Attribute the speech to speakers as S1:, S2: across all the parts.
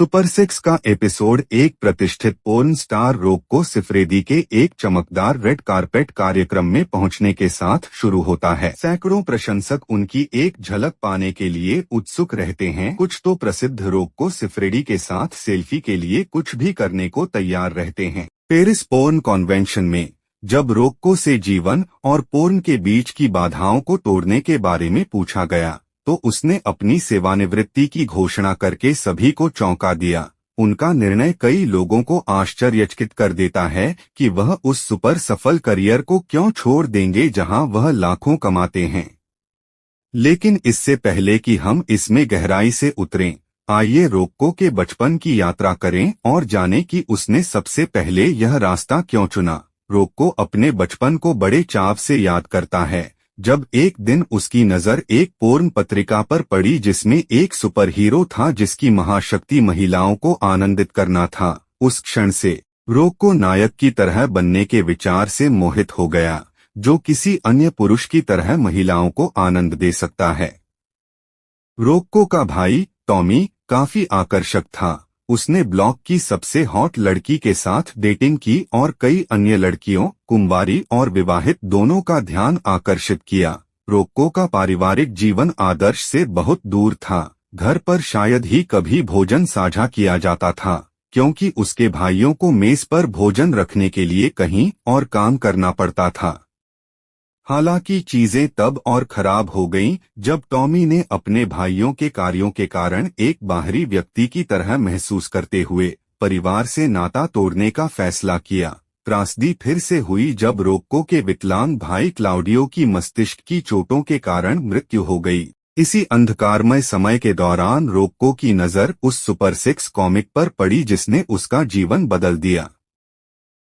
S1: Super six का episode एक प्रतिष्ठित पोर्न स्टार रोक्को सिफरेदी के एक चमकदार रेड कारपेट कार्यक्रम में पहुंचने के साथ शुरू होता है। सैकड़ों प्रशंसक उनकी एक झलक पाने के लिए उत्सुक रहते हैं। कुछ तो प्रसिद्ध रोक्को सिफरेदी के साथ सेल्फी के लिए कुछ भी करने को तैयार रहते हैं। पेरिस पोर्न कॉन्वेंशन में जब रोक्को से जीवन और पोर्न के बीच की बाधाओं को तोड़ने के बारे में पूछा गया तो उसने अपनी सेवानिवृत्ति की घोषणा करके सभी को चौंका दिया। उनका निर्णय कई लोगों को आश्चर्यचकित कर देता है कि वह उस सुपर सफल करियर को क्यों छोड़ देंगे जहां वह लाखों कमाते हैं। लेकिन इससे पहले कि हम इसमें गहराई से उतरें, आइए रोक्को के बचपन की यात्रा करें और जानें कि उसने सबसे पहले यह रास्ता क्यों चुना। रोक्को अपने बचपन को बड़े चाव से याद करता है जब एक दिन उसकी नज़र एक पोर्न पत्रिका पर पड़ी जिसमें एक सुपर हीरो था जिसकी महाशक्ति महिलाओं को आनंदित करना था। उस क्षण से रोक्को नायक की तरह बनने के विचार से मोहित हो गया जो किसी अन्य पुरुष की तरह महिलाओं को आनंद दे सकता है। रोक्को का भाई टॉमी काफी आकर्षक था। उसने ब्लॉक की सबसे हॉट लड़की के साथ डेटिंग की और कई अन्य लड़कियों, कुंवारी और विवाहित दोनों का ध्यान आकर्षित किया। रोक्को का पारिवारिक जीवन आदर्श से बहुत दूर था। घर पर शायद ही कभी भोजन साझा किया जाता था क्योंकि उसके भाइयों को मेज पर भोजन रखने के लिए कहीं और काम करना पड़ता था। हालांकि चीजें तब और खराब हो गईं जब टॉमी ने अपने भाइयों के कार्यों के कारण एक बाहरी व्यक्ति की तरह महसूस करते हुए परिवार से नाता तोड़ने का फैसला किया। त्रासदी फिर से हुई जब रोक्को के विकलांग भाई क्लाउडियो की मस्तिष्क की चोटों के कारण मृत्यु हो गई। इसी अंधकारमय समय के दौरान रोक्को की नज़र उस सुपर सिक्स कॉमिक पर पड़ी जिसने उसका जीवन बदल दिया।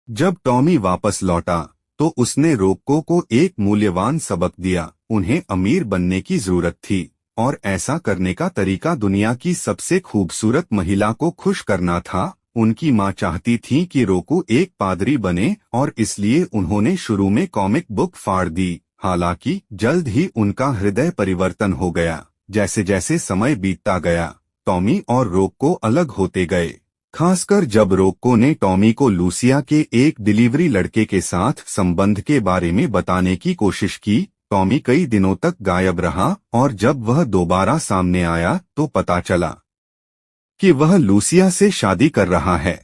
S1: जब टॉमी वापस लौटा तो उसने रोक्को को एक मूल्यवान सबक दिया। उन्हें अमीर बनने की जरूरत थी और ऐसा करने का तरीका दुनिया की सबसे खूबसूरत महिला को खुश करना था। उनकी मां चाहती थी कि रोक्को एक पादरी बने और इसलिए उन्होंने शुरू में कॉमिक बुक फाड़ दी। हालांकि जल्द ही उनका हृदय परिवर्तन हो गया। जैसे जैसे समय बीतता गया टॉमी और रोक्को अलग होते गए, खासकर जब रोक्को ने टॉमी को लूसिया के एक डिलीवरी लड़के के साथ संबंध के बारे में बताने की कोशिश की। टॉमी कई दिनों तक गायब रहा और जब वह दोबारा सामने आया तो पता चला कि वह लूसिया से शादी कर रहा है।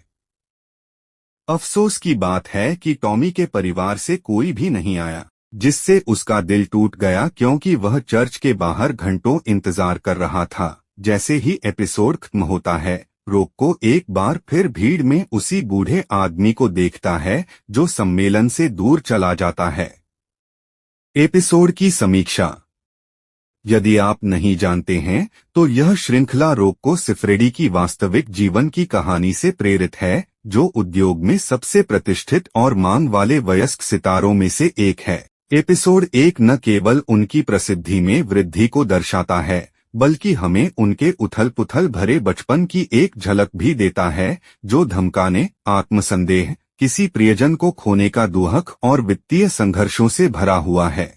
S1: अफसोस की बात है कि टॉमी के परिवार से कोई भी नहीं आया, जिससे उसका दिल टूट गया क्योंकि वह चर्च के बाहर घंटों इंतजार कर रहा था। जैसे ही एपिसोड खत्म होता है रोक्को एक बार फिर भीड़ में उसी बूढ़े आदमी को देखता है जो सम्मेलन से दूर चला जाता है। एपिसोड की समीक्षा। यदि आप नहीं जानते हैं तो यह श्रृंखला रोक्को सिफरेदी की वास्तविक जीवन की कहानी से प्रेरित है जो उद्योग में सबसे प्रतिष्ठित और मांग वाले वयस्क सितारों में से एक है। एपिसोड 1 न केवल उनकी प्रसिद्धि में वृद्धि को दर्शाता है बल्कि हमें उनके उथल-पुथल भरे बचपन की एक झलक भी देता है जो धमकाने, आत्मसंदेह, किसी प्रियजन को खोने का दुहक और वित्तीय संघर्षों से भरा हुआ है।